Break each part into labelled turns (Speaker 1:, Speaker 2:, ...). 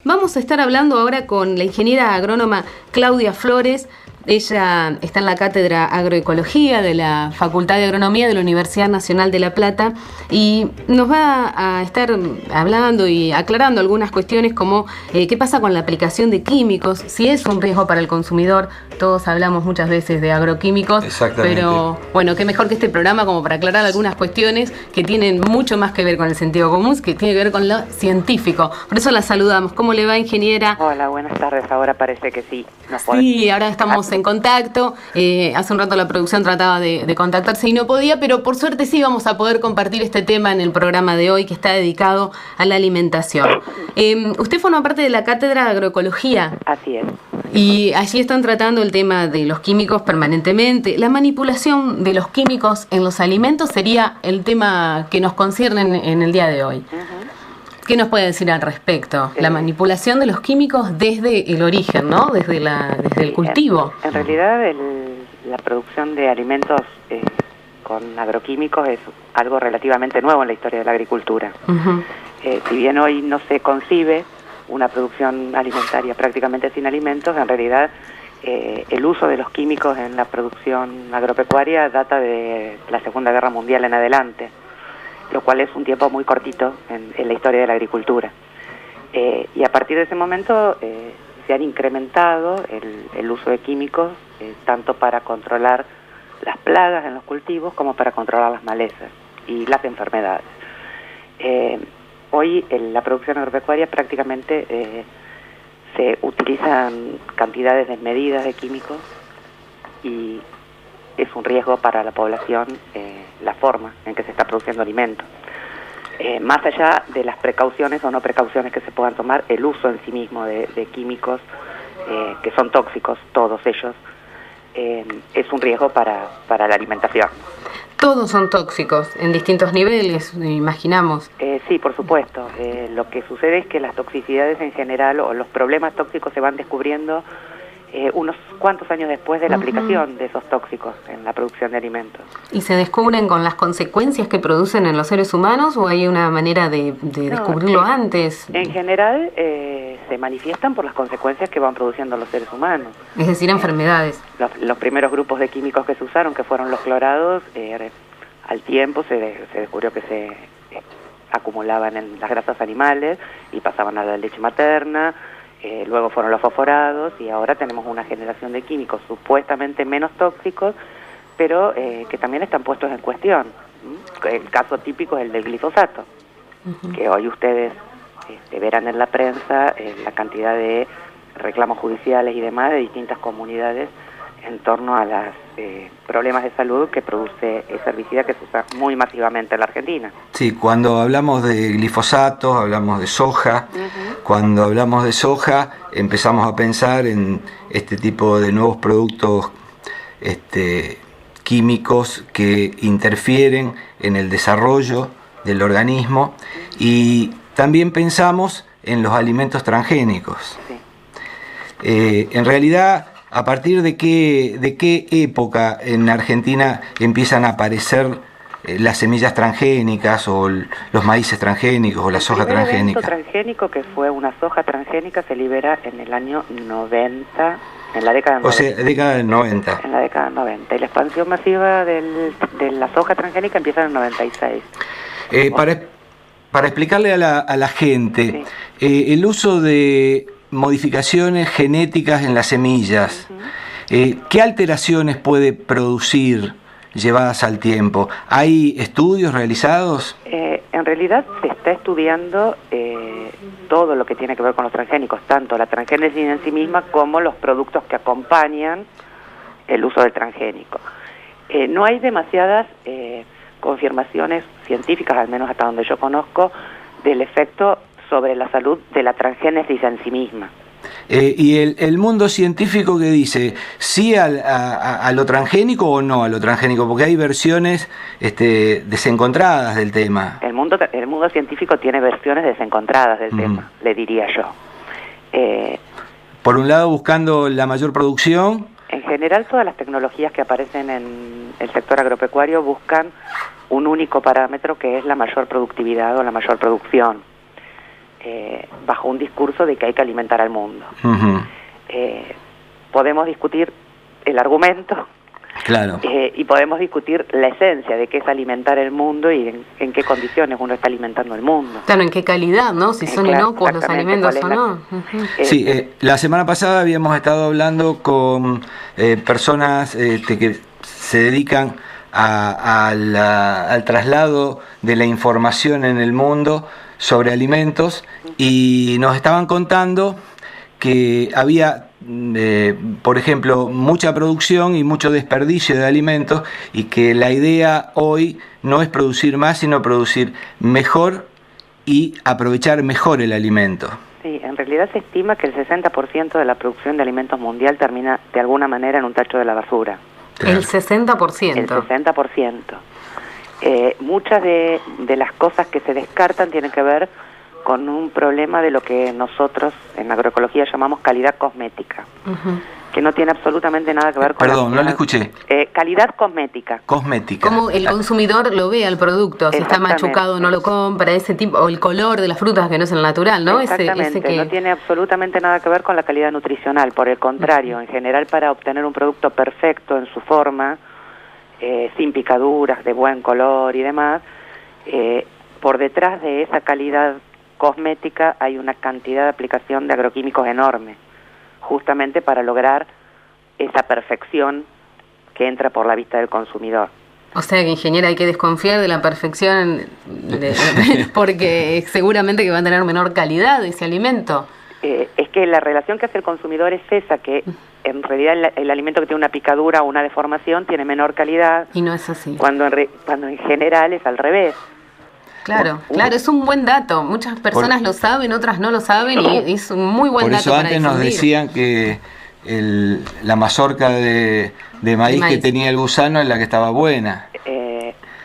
Speaker 1: Vamos a estar hablando ahora con la ingeniera agrónoma Claudia Flores. Ella está en la Cátedra Agroecología de la Facultad de Agronomía de la Universidad Nacional de La Plata y nos va a estar hablando y aclarando algunas cuestiones como qué pasa con la aplicación de químicos, si es un riesgo para el consumidor. Todos hablamos muchas veces de agroquímicos, pero bueno, qué mejor que este programa como para aclarar algunas cuestiones que tienen mucho más que ver con el sentido común, que tiene que ver con lo científico. Por eso la saludamos. ¿Cómo le va, ingeniera?
Speaker 2: Hola, buenas tardes. Ahora parece que sí.
Speaker 1: Sí, ahora estamos en contacto. Hace un rato la producción trataba de contactarse y no podía, pero por suerte sí vamos a poder compartir este tema en el programa de hoy que está dedicado a la alimentación. Usted forma parte de la Cátedra de Agroecología.
Speaker 2: Así es.
Speaker 1: Y allí están tratando el tema de los químicos permanentemente. La manipulación de los químicos en los alimentos sería el tema que nos concierne en el día de hoy. ¿Qué nos puede decir al respecto? La manipulación de los químicos desde el origen, ¿no? Desde el cultivo.
Speaker 2: En realidad, la producción de alimentos con agroquímicos es algo relativamente nuevo en la historia de la agricultura. Si bien hoy no se concibe una producción alimentaria prácticamente sin alimentos, en realidad el uso de los químicos en la producción agropecuaria data de la Segunda Guerra Mundial en adelante, lo cual es un tiempo muy cortito en la historia de la agricultura. Y a partir de ese momento se han incrementado el uso de químicos, tanto para controlar las plagas en los cultivos como para controlar las malezas y las enfermedades. Hoy en la producción agropecuaria prácticamente se utilizan cantidades desmedidas de químicos y es un riesgo para la población la forma en que se está produciendo alimento. Más allá de las precauciones o no precauciones que se puedan tomar, el uso en sí mismo de químicos que son tóxicos, todos ellos, es un riesgo para la alimentación.
Speaker 1: Todos son tóxicos en distintos niveles, imaginamos.
Speaker 2: Sí, por supuesto. Lo que sucede es que las toxicidades en general o los problemas tóxicos se van descubriendo unos cuantos años después de la aplicación de esos tóxicos en la producción de alimentos.
Speaker 1: ¿Y se descubren con las consecuencias que producen en los seres humanos o hay una manera de descubrirlo antes?
Speaker 2: En general se manifiestan por las consecuencias que van produciendo los seres humanos.
Speaker 1: Es decir, enfermedades.
Speaker 2: Los primeros grupos de químicos que se usaron, que fueron los clorados, al tiempo se descubrió que se acumulaban en las grasas animales y pasaban a la leche materna. Luego fueron los fosforados y ahora tenemos una generación de químicos supuestamente menos tóxicos, pero que también están puestos en cuestión. El caso típico es el del glifosato, que hoy ustedes verán en la prensa la cantidad de reclamos judiciales y demás de distintas comunidades en torno a los problemas de salud que produce ese herbicida que se usa muy masivamente en la Argentina.
Speaker 3: Sí, cuando hablamos de glifosato, hablamos de soja. Cuando hablamos de soja, empezamos a pensar en este tipo de nuevos productos químicos que interfieren en el desarrollo del organismo y también pensamos en los alimentos transgénicos. Sí. En realidad, ¿a partir de qué época en Argentina empiezan a aparecer las semillas transgénicas o los maíces transgénicos o la soja transgénica?
Speaker 2: El transgénico, que fue una soja transgénica, se libera en el año 90, en la década del 90.
Speaker 3: O sea, década del 90.
Speaker 2: En la década del 90. Y la expansión masiva de la soja transgénica empieza en el 96.
Speaker 3: Para explicarle a la gente, sí. El uso de modificaciones genéticas en las semillas, ¿qué alteraciones puede producir llevadas al tiempo? ¿Hay estudios realizados?
Speaker 2: En realidad se está estudiando todo lo que tiene que ver con los transgénicos, tanto la transgénesis en sí misma como los productos que acompañan el uso del transgénico. No hay demasiadas confirmaciones científicas, al menos hasta donde yo conozco, del efecto sobre la salud de la transgénesis en sí misma.
Speaker 3: ¿Y el mundo científico qué dice? ¿Sí a lo transgénico o no a lo transgénico? Porque hay versiones desencontradas del tema.
Speaker 2: El mundo científico tiene versiones desencontradas del tema, le diría yo.
Speaker 3: Por un lado, buscando la mayor producción.
Speaker 2: En general, todas las tecnologías que aparecen en el sector agropecuario buscan un único parámetro, que es la mayor productividad o la mayor producción. bajo un discurso de que hay que alimentar al mundo.
Speaker 3: Ujú.
Speaker 2: Podemos discutir el argumento,
Speaker 3: Claro.
Speaker 2: y podemos discutir la esencia de qué es alimentar el mundo y en qué condiciones uno está alimentando el mundo.
Speaker 1: Claro, en qué calidad, ¿no? Si son
Speaker 2: Claro,
Speaker 1: inocuos los
Speaker 2: exactamente,
Speaker 1: alimentos o
Speaker 2: cuál es
Speaker 1: no. Ujú.
Speaker 3: Sí, la semana pasada habíamos estado hablando con personas que se dedican al traslado de la información en el mundo sobre alimentos y nos estaban contando que había, por ejemplo, mucha producción y mucho desperdicio de alimentos y que la idea hoy no es producir más, sino producir mejor y aprovechar mejor el alimento.
Speaker 2: Sí, en realidad se estima que el 60% de la producción de alimentos mundial termina de alguna manera en un tacho de la basura.
Speaker 3: Claro.
Speaker 1: El 60%.
Speaker 2: El 60%. Muchas de las cosas que se descartan tienen que ver con un problema de lo que nosotros en agroecología llamamos calidad cosmética,
Speaker 1: Ujú.
Speaker 2: que no tiene absolutamente nada que ver con...
Speaker 3: Perdón, no le escuché.
Speaker 2: Calidad cosmética.
Speaker 3: Cosmética.
Speaker 1: Como el consumidor lo ve al producto, si está
Speaker 2: Exactamente.
Speaker 1: machucado no lo compra, ese tipo, o el color de las frutas que no es el natural, ¿no?
Speaker 2: Exactamente,
Speaker 1: Ese que...
Speaker 2: no tiene absolutamente nada que ver con la calidad nutricional, por el contrario, en general para obtener un producto perfecto en su forma, sin picaduras, de buen color y demás, por detrás de esa calidad cosmética hay una cantidad de aplicación de agroquímicos enorme, justamente para lograr esa perfección que entra por la vista del consumidor.
Speaker 1: O sea que, ingeniera, hay que desconfiar de la perfección porque seguramente que va a tener menor calidad ese alimento.
Speaker 2: Es que la relación que hace el consumidor es esa, que en realidad el alimento que tiene una picadura o una deformación tiene menor calidad,
Speaker 1: Y no es así.
Speaker 2: cuando en general es al revés.
Speaker 1: Claro, claro, es un buen dato. Muchas personas lo saben, otras no lo saben y es un muy buen
Speaker 3: Por
Speaker 1: dato
Speaker 3: eso
Speaker 1: para
Speaker 3: antes nos
Speaker 1: difundir.
Speaker 3: decían que la mazorca de maíz que
Speaker 1: maíz.
Speaker 3: tenía el gusano es la que estaba buena.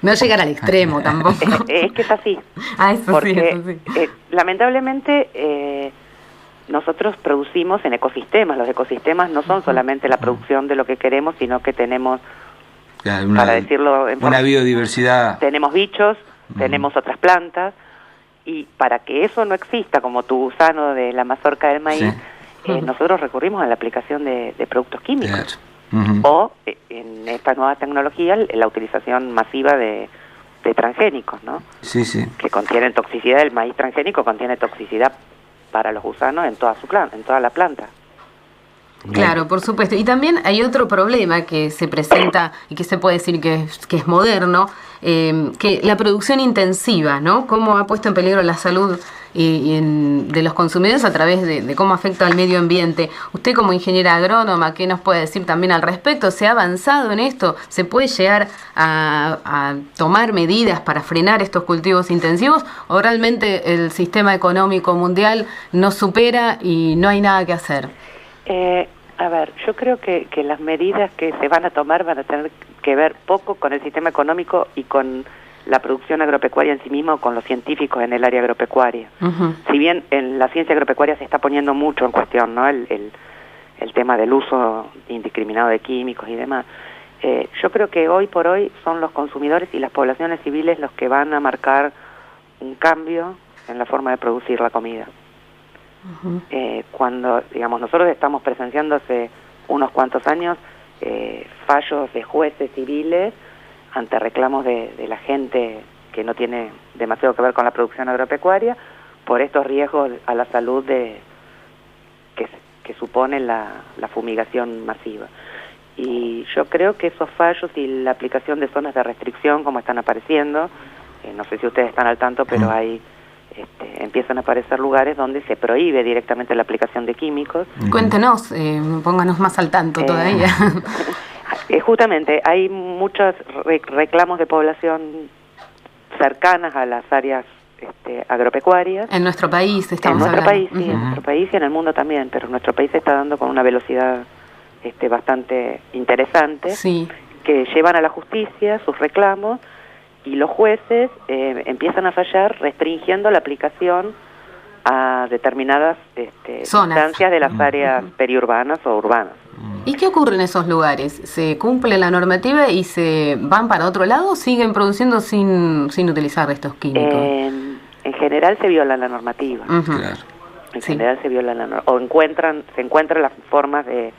Speaker 1: No llegar al extremo tampoco.
Speaker 2: Es que es así.
Speaker 1: Ah, eso sí,
Speaker 2: Porque
Speaker 1: eso sí.
Speaker 2: lamentablemente nosotros producimos en ecosistemas. Los ecosistemas no son solamente la producción de lo que queremos, sino que tenemos,
Speaker 3: Claro,
Speaker 2: para decirlo en
Speaker 3: una
Speaker 2: forma-
Speaker 3: biodiversidad.
Speaker 2: tenemos bichos, tenemos otras plantas, y para que eso no exista, como tu gusano de la mazorca del maíz,
Speaker 3: Sí.
Speaker 2: nosotros recurrimos a la aplicación de productos químicos.
Speaker 3: Claro. Ujú.
Speaker 2: O en esta nueva tecnología la utilización masiva de transgénicos, ¿no?
Speaker 3: Sí, sí.
Speaker 2: Que contienen toxicidad. El maíz transgénico contiene toxicidad para los gusanos en toda en toda la planta.
Speaker 1: Claro, por supuesto. Y también hay otro problema que se presenta y que se puede decir que es moderno, que la producción intensiva, ¿no? Cómo ha puesto en peligro la salud de los consumidores a través de cómo afecta al medio ambiente. Usted como ingeniera agrónoma, ¿qué nos puede decir también al respecto? ¿Se ha avanzado en esto? ¿Se puede llegar a tomar medidas para frenar estos cultivos intensivos? ¿O realmente el sistema económico mundial nos supera y no hay nada que hacer?
Speaker 2: A ver, yo creo que las medidas que se van a tomar van a tener que ver poco con el sistema económico y con la producción agropecuaria en sí misma o con los científicos en el área agropecuaria.
Speaker 1: Uh-huh.
Speaker 2: Si bien en la ciencia agropecuaria se está poniendo mucho en cuestión, ¿no? El tema del uso indiscriminado de químicos y demás, yo creo que hoy por hoy son los consumidores y las poblaciones civiles los que van a marcar un cambio en la forma de producir la comida.
Speaker 1: Uh-huh.
Speaker 2: Cuando, digamos, nosotros estamos presenciando hace unos cuantos años fallos de jueces civiles ante reclamos de la gente que no tiene demasiado que ver con la producción agropecuaria por estos riesgos a la salud que supone la fumigación masiva. Y yo creo que esos fallos y la aplicación de zonas de restricción como están apareciendo, no sé si ustedes están al tanto, pero hay empiezan a aparecer lugares donde se prohíbe directamente la aplicación de químicos.
Speaker 1: Cuéntenos, pónganos más al tanto todavía.
Speaker 2: Justamente, hay muchos reclamos de población cercanas a las áreas agropecuarias.
Speaker 1: En nuestro país estamos
Speaker 2: hablando. En nuestro país, sí,
Speaker 1: Uh-huh.
Speaker 2: en nuestro país y en el mundo también, pero nuestro país se está dando con una velocidad bastante interesante,
Speaker 1: Sí.
Speaker 2: que llevan a la justicia sus reclamos y los jueces empiezan a fallar restringiendo la aplicación a determinadas
Speaker 1: Zonas.
Speaker 2: distancias de las áreas periurbanas o urbanas.
Speaker 1: ¿Y qué ocurre en esos lugares? ¿Se cumple la normativa y se van para otro lado o siguen produciendo sin utilizar estos químicos?
Speaker 2: En general se viola la normativa.
Speaker 3: Claro.
Speaker 2: En general se viola la normativa. O se encuentran las formas de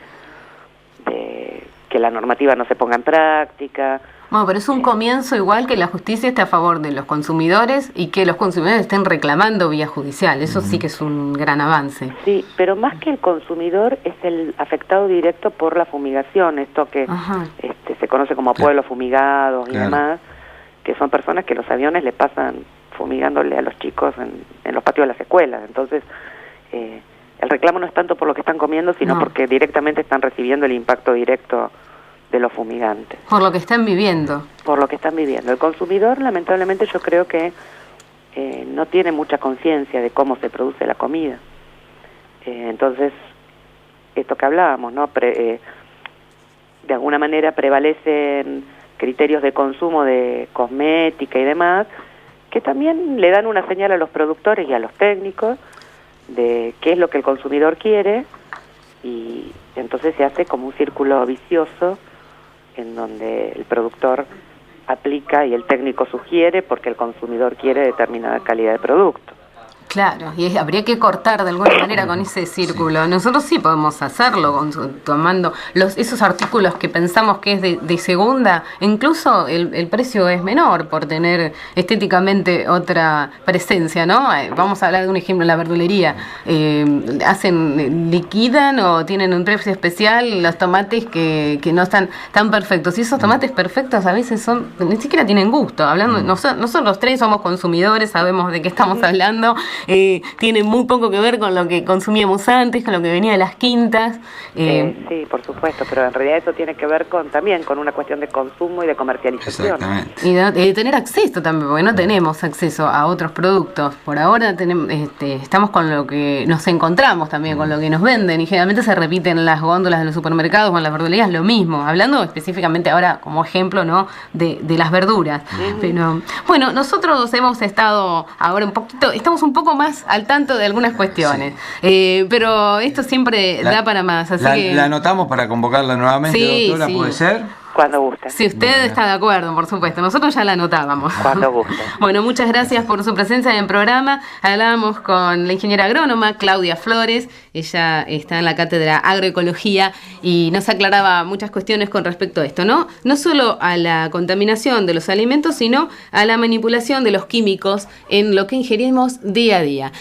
Speaker 2: que la normativa no se ponga en práctica.
Speaker 1: Bueno, pero es un comienzo igual que la justicia esté a favor de los consumidores y que los consumidores estén reclamando vía judicial. Eso sí que es un gran avance.
Speaker 2: Sí, pero más que el consumidor es el afectado directo por la fumigación, esto que se conoce como pueblos fumigados y demás, que son personas que los aviones le pasan fumigándole a los chicos en los patios de las escuelas. Entonces, el reclamo no es tanto por lo que están comiendo, sino porque directamente están recibiendo el impacto directo de los fumigantes.
Speaker 1: Por lo que están viviendo.
Speaker 2: Por lo que están viviendo. El consumidor, lamentablemente, yo creo que no tiene mucha conciencia de cómo se produce la comida. Entonces, esto que hablábamos, ¿no? De alguna manera prevalecen criterios de consumo de cosmética y demás, que también le dan una señal a los productores y a los técnicos de qué es lo que el consumidor quiere, y entonces se hace como un círculo vicioso en donde el productor aplica y el técnico sugiere porque el consumidor quiere determinada calidad de producto.
Speaker 1: Claro, y habría que cortar de alguna manera con ese círculo. Nosotros sí podemos hacerlo tomando esos artículos que pensamos que es de segunda, incluso el precio es menor por tener estéticamente otra presencia, ¿no? Vamos a hablar de un ejemplo, la verdulería. Liquidan o tienen un precio especial los tomates que no están tan perfectos. Y esos tomates perfectos a veces ni siquiera tienen gusto. Hablando, nosotros tres somos consumidores, sabemos de qué estamos hablando. Tiene muy poco que ver con lo que consumíamos antes, con lo que venía de las quintas.
Speaker 2: Sí, por supuesto, pero en realidad eso tiene que ver también con una cuestión de consumo y de comercialización.
Speaker 3: Exactamente.
Speaker 1: Y de tener acceso también, porque no tenemos acceso a otros productos. Por ahora estamos con lo que nos encontramos también, con lo que nos venden, y generalmente se repiten en las góndolas de los supermercados o en las verdulerías lo mismo, hablando específicamente ahora como ejemplo, ¿no? de las verduras. Pero bueno, nosotros hemos estado ahora estamos un poco más al tanto de algunas cuestiones, pero esto siempre da para más, así que
Speaker 3: la anotamos para convocarla nuevamente, doctora, ¿puede ser?
Speaker 2: Cuando guste.
Speaker 1: Si usted está de acuerdo, por supuesto. Nosotros ya la anotábamos.
Speaker 2: Cuando guste.
Speaker 1: Bueno, muchas gracias por su presencia en el programa. Hablábamos con la ingeniera agrónoma Claudia Flores. Ella está en la cátedra Agroecología y nos aclaraba muchas cuestiones con respecto a esto, ¿no? No solo a la contaminación de los alimentos, sino a la manipulación de los químicos en lo que ingerimos día a día.